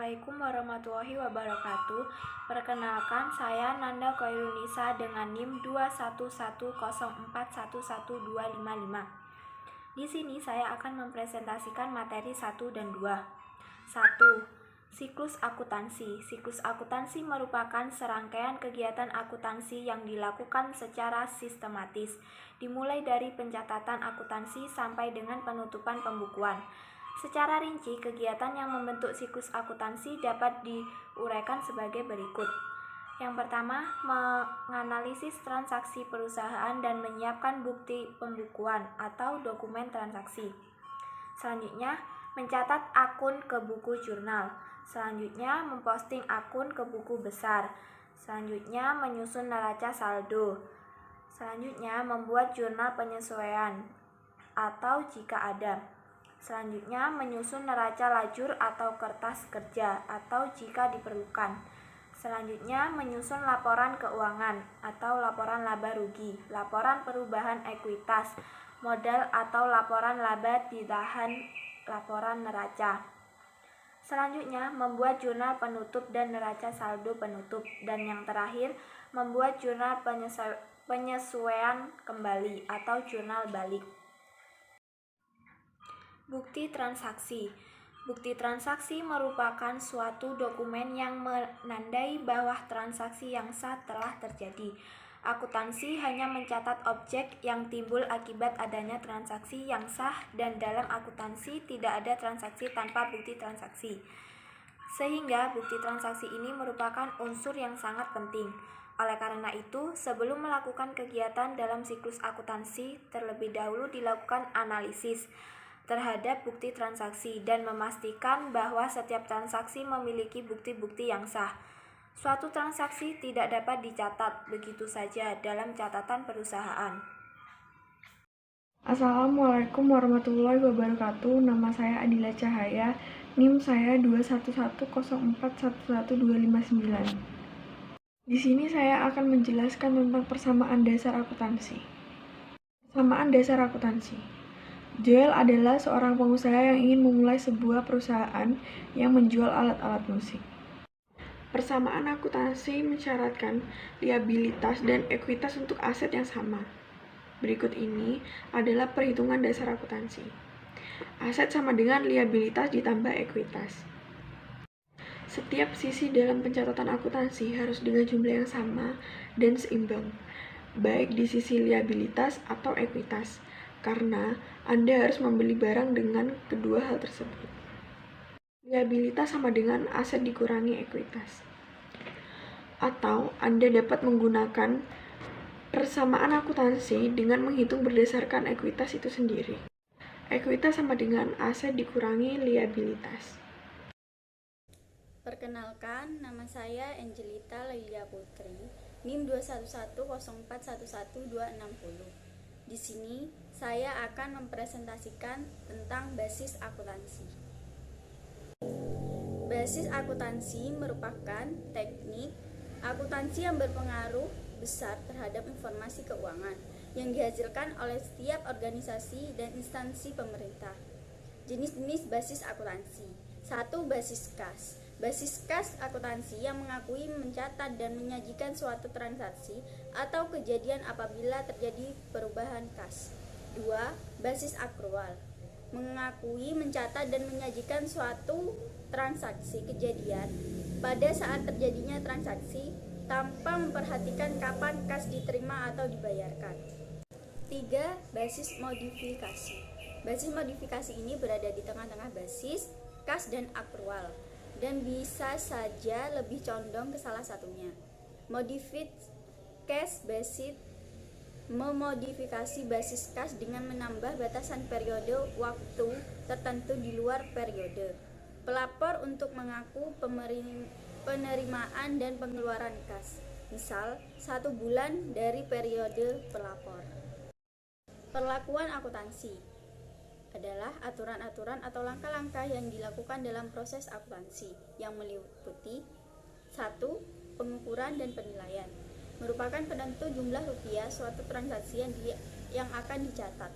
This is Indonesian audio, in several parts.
Assalamualaikum warahmatullahi wabarakatuh. Perkenalkan, saya Nanda Koirunisa dengan NIM 21104111255. Di sini saya akan mempresentasikan materi 1 dan 2. 1. Siklus akuntansi. Siklus akuntansi merupakan serangkaian kegiatan akuntansi yang dilakukan secara sistematis, dimulai dari pencatatan akuntansi sampai dengan penutupan pembukuan. Secara rinci, kegiatan yang membentuk siklus akuntansi dapat diuraikan sebagai berikut. Yang pertama, menganalisis transaksi perusahaan dan menyiapkan bukti pembukuan atau dokumen transaksi. Selanjutnya, mencatat akun ke buku jurnal. Selanjutnya, memposting akun ke buku besar. Selanjutnya, menyusun neraca saldo. Selanjutnya, membuat jurnal penyesuaian atau jika ada. Selanjutnya, menyusun neraca lajur atau kertas kerja atau jika diperlukan. Selanjutnya, menyusun laporan keuangan atau laporan laba rugi, laporan perubahan ekuitas, modal atau laporan laba ditahan, laporan neraca. Selanjutnya, membuat jurnal penutup dan neraca saldo penutup. Dan yang terakhir, membuat jurnal penyesuaian kembali atau jurnal balik. Bukti transaksi. Bukti transaksi merupakan suatu dokumen yang menandai bahwa transaksi yang sah telah terjadi. Akuntansi hanya mencatat objek yang timbul akibat adanya transaksi yang sah, dan dalam akuntansi tidak ada transaksi tanpa bukti transaksi. Sehingga bukti transaksi ini merupakan unsur yang sangat penting. Oleh karena itu, sebelum melakukan kegiatan dalam siklus akuntansi, terlebih dahulu dilakukan analisis terhadap bukti transaksi dan memastikan bahwa setiap transaksi memiliki bukti-bukti yang sah. Suatu transaksi tidak dapat dicatat begitu saja dalam catatan perusahaan. Assalamualaikum warahmatullahi wabarakatuh. Nama saya Adila Cahaya, NIM saya 21104111259. Di sini saya akan menjelaskan tentang persamaan dasar akuntansi. Persamaan dasar akuntansi. Joel adalah seorang pengusaha yang ingin memulai sebuah perusahaan yang menjual alat-alat musik. Persamaan akuntansi mensyaratkan liabilitas dan ekuitas untuk aset yang sama. Berikut ini adalah perhitungan dasar akuntansi. Aset sama dengan liabilitas ditambah ekuitas. Setiap sisi dalam pencatatan akuntansi harus dengan jumlah yang sama dan seimbang, baik di sisi liabilitas atau ekuitas, karena Anda harus membeli barang dengan kedua hal tersebut. Liabilitas sama dengan aset dikurangi ekuitas. Atau Anda dapat menggunakan persamaan akuntansi dengan menghitung berdasarkan ekuitas itu sendiri. Ekuitas sama dengan aset dikurangi liabilitas. Perkenalkan, nama saya Angelita Lailia Putri, NIM 21104111260. Di sini, saya akan mempresentasikan tentang basis akuntansi. Basis akuntansi merupakan teknik akuntansi yang berpengaruh besar terhadap informasi keuangan yang dihasilkan oleh setiap organisasi dan instansi pemerintah. Jenis-jenis basis akuntansi. 1. Basis kas. Basis kas akuntansi yang mengakui, mencatat, dan menyajikan suatu transaksi atau kejadian apabila terjadi perubahan kas. 2. Basis akrual. Mengakui, mencatat, dan menyajikan suatu transaksi kejadian pada saat terjadinya transaksi tanpa memperhatikan kapan kas diterima atau dibayarkan. 3. Basis modifikasi. Basis modifikasi ini berada di tengah-tengah basis, kas, dan akrual, dan bisa saja lebih condong ke salah satunya. Modified cash basis memodifikasi basis kas dengan menambah batasan periode waktu tertentu di luar periode pelapor untuk mengaku penerimaan dan pengeluaran kas, misal 1 bulan dari periode pelapor. Perlakuan akuntansi adalah aturan-aturan atau langkah-langkah yang dilakukan dalam proses akuntansi yang meliputi 1. Pengukuran dan penilaian, merupakan penentu jumlah rupiah suatu transaksi yang akan dicatat.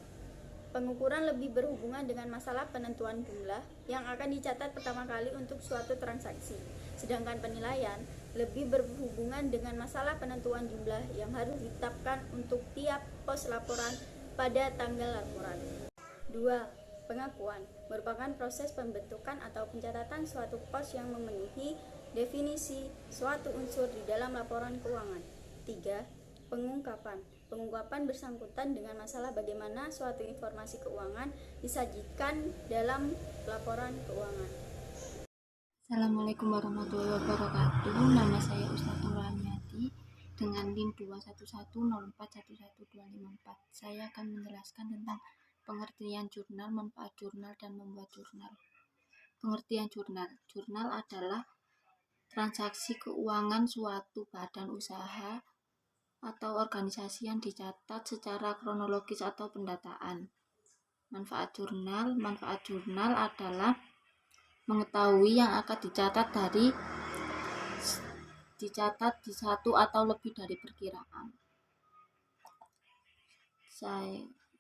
Pengukuran lebih berhubungan dengan masalah penentuan jumlah yang akan dicatat pertama kali untuk suatu transaksi. Sedangkan penilaian lebih berhubungan dengan masalah penentuan jumlah yang harus ditetapkan untuk tiap pos laporan pada tanggal laporan. 2. Pengakuan merupakan proses pembentukan atau pencatatan suatu pos yang memenuhi definisi suatu unsur di dalam laporan keuangan. 3. Pengungkapan bersangkutan dengan masalah bagaimana suatu informasi keuangan disajikan dalam laporan keuangan. Assalamualaikum warahmatullahi wabarakatuh. Nama saya Ustazah Nurhaniati dengan NIM 21104111254. Saya akan menjelaskan tentang pengertian jurnal, manfaat jurnal, dan membuat jurnal. Pengertian jurnal. Jurnal adalah transaksi keuangan suatu badan usaha atau organisasi yang dicatat secara kronologis atau pendataan. Manfaat jurnal adalah mengetahui yang akan dicatat di satu atau lebih dari perkiraan.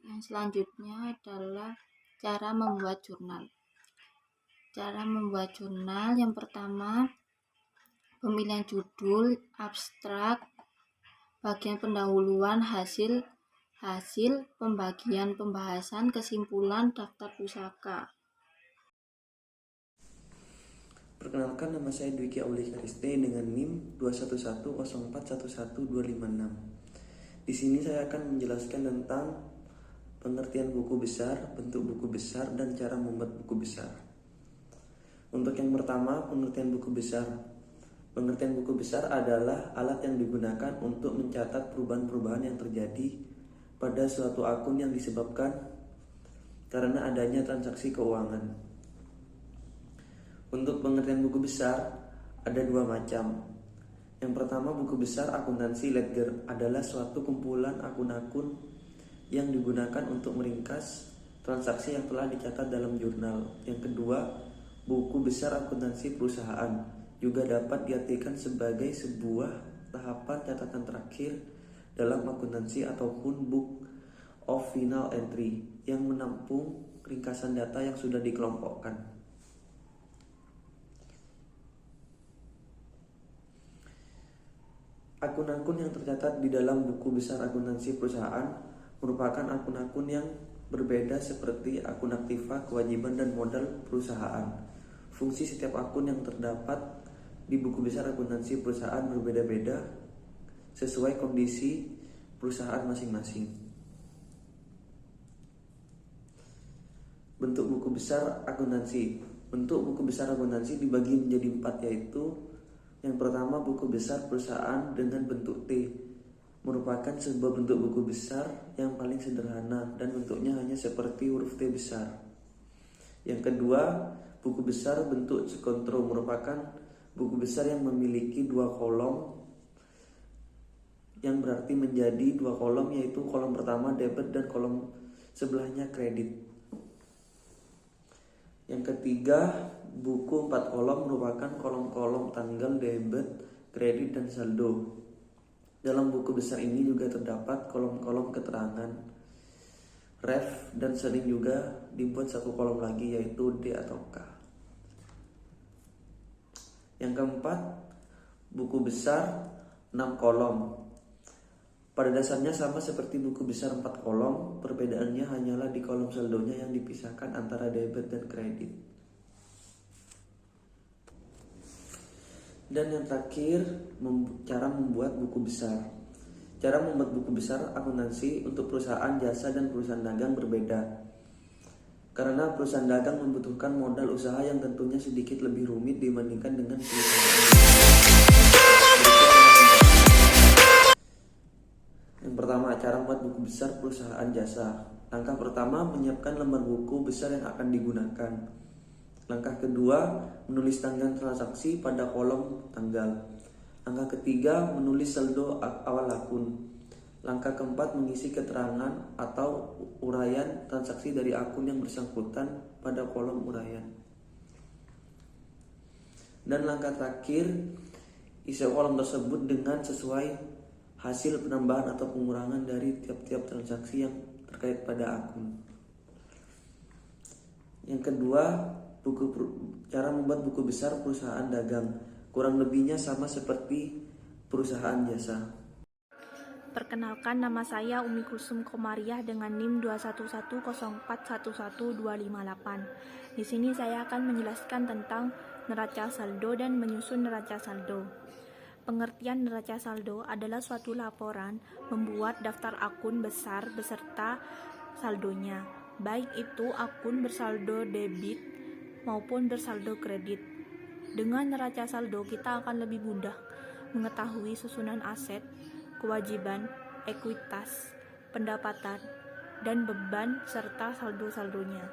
Yang selanjutnya adalah cara membuat jurnal. Cara membuat jurnal yang pertama, pemilihan judul, abstrak, bagian pendahuluan, hasil, pembagian pembahasan, kesimpulan, daftar pusaka. Perkenalkan, nama saya Dwiki Auli Kariste dengan NIM 21104111256. Di sini saya akan menjelaskan tentang pengertian buku besar, bentuk buku besar, dan cara membuat buku besar. Untuk yang pertama, pengertian buku besar. Pengertian buku besar adalah alat yang digunakan untuk mencatat perubahan-perubahan yang terjadi pada suatu akun yang disebabkan karena adanya transaksi keuangan. Untuk pengertian buku besar ada dua macam. Yang pertama, buku besar akuntansi ledger adalah suatu kumpulan akun-akun yang digunakan untuk meringkas transaksi yang telah dicatat dalam jurnal. Yang kedua, buku besar akuntansi perusahaan juga dapat diartikan sebagai sebuah tahapan catatan terakhir dalam akuntansi ataupun book of final entry yang menampung ringkasan data yang sudah dikelompokkan. Akun-akun yang tercatat di dalam buku besar akuntansi perusahaan merupakan akun-akun yang berbeda seperti akun aktiva, kewajiban, dan modal perusahaan. Fungsi setiap akun yang terdapat di buku besar akuntansi perusahaan berbeda-beda sesuai kondisi perusahaan masing-masing. Bentuk buku besar akuntansi. Bentuk buku besar akuntansi dibagi menjadi 4, yaitu yang pertama, buku besar perusahaan dengan bentuk T merupakan sebuah bentuk buku besar yang paling sederhana dan bentuknya hanya seperti huruf T besar. Yang kedua, buku besar bentuk sekontro merupakan buku besar yang memiliki 2 kolom yang berarti menjadi 2 kolom, yaitu kolom pertama debit dan kolom sebelahnya kredit. Yang ketiga, buku 4 kolom merupakan kolom-kolom tanggal debit, kredit, dan saldo. Dalam buku besar ini juga terdapat kolom-kolom keterangan, ref, dan sering juga dibuat 1 kolom lagi, yaitu D atau K. Yang keempat, buku besar 6 kolom. Pada dasarnya sama seperti buku besar 4 kolom, perbedaannya hanyalah di kolom saldonya yang dipisahkan antara debit dan kredit. Dan yang terakhir, cara membuat buku besar. Cara membuat buku besar akuntansi untuk perusahaan jasa dan perusahaan dagang berbeda. Karena perusahaan dagang membutuhkan modal usaha yang tentunya sedikit lebih rumit dibandingkan dengan perusahaan. Yang pertama, cara membuat buku besar perusahaan jasa. Langkah pertama, menyiapkan lembar buku besar yang akan digunakan. Langkah kedua, menulis tanggal transaksi pada kolom tanggal. Langkah ketiga, menulis saldo awal akun. Langkah keempat, mengisi keterangan atau uraian transaksi dari akun yang bersangkutan pada kolom uraian. Dan langkah terakhir, isi kolom tersebut dengan sesuai hasil penambahan atau pengurangan dari tiap-tiap transaksi yang terkait pada akun. Yang kedua, cara membuat buku besar perusahaan dagang. Kurang lebihnya sama seperti perusahaan jasa. Perkenalkan, nama saya Umi Kulsum Komariah dengan NIM 21104111258. Di sini saya akan menjelaskan tentang neraca saldo dan menyusun neraca saldo. Pengertian neraca saldo adalah suatu laporan membuat daftar akun besar beserta saldonya, baik itu akun bersaldo debit maupun bersaldo kredit. Dengan neraca saldo kita akan lebih mudah mengetahui susunan aset, kewajiban, ekuitas, pendapatan, dan beban serta saldo-saldonya.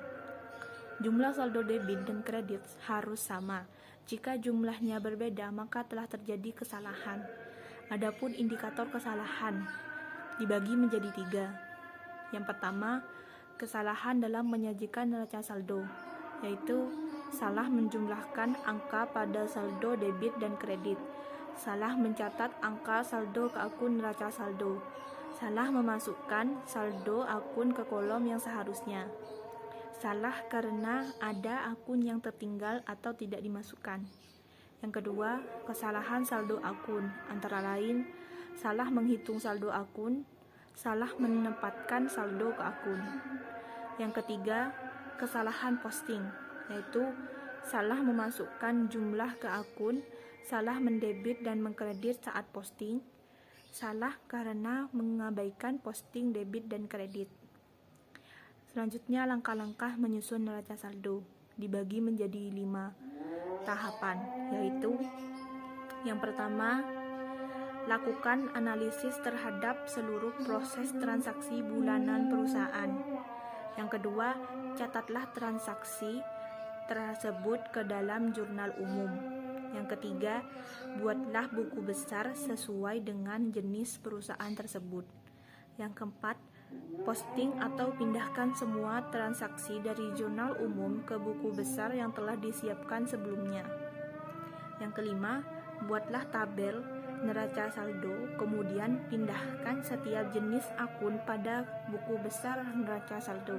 Jumlah saldo debit dan kredit harus sama. Jika jumlahnya berbeda, maka telah terjadi kesalahan. Adapun indikator kesalahan dibagi menjadi 3. Yang pertama, kesalahan dalam menyajikan neraca saldo, yaitu salah menjumlahkan angka pada saldo debit dan kredit, salah mencatat angka saldo ke akun neraca saldo, salah memasukkan saldo akun ke kolom yang seharusnya, salah karena ada akun yang tertinggal atau tidak dimasukkan. Yang kedua, kesalahan saldo akun, antara lain salah menghitung saldo akun, salah menempatkan saldo ke akun. Yang ketiga, kesalahan posting, yaitu salah memasukkan jumlah ke akun, salah mendebit dan mengkredit saat posting, salah karena mengabaikan posting debit dan kredit. Selanjutnya, langkah-langkah menyusun neraca saldo dibagi menjadi 5 tahapan, yaitu yang pertama, lakukan analisis terhadap seluruh proses transaksi bulanan perusahaan. Yang kedua, catatlah transaksi tersebut ke dalam jurnal umum. Yang ketiga, buatlah buku besar sesuai dengan jenis perusahaan tersebut. Yang keempat, posting atau pindahkan semua transaksi dari jurnal umum ke buku besar yang telah disiapkan sebelumnya. Yang kelima, buatlah tabel neraca saldo, kemudian pindahkan setiap jenis akun pada buku besar neraca saldo.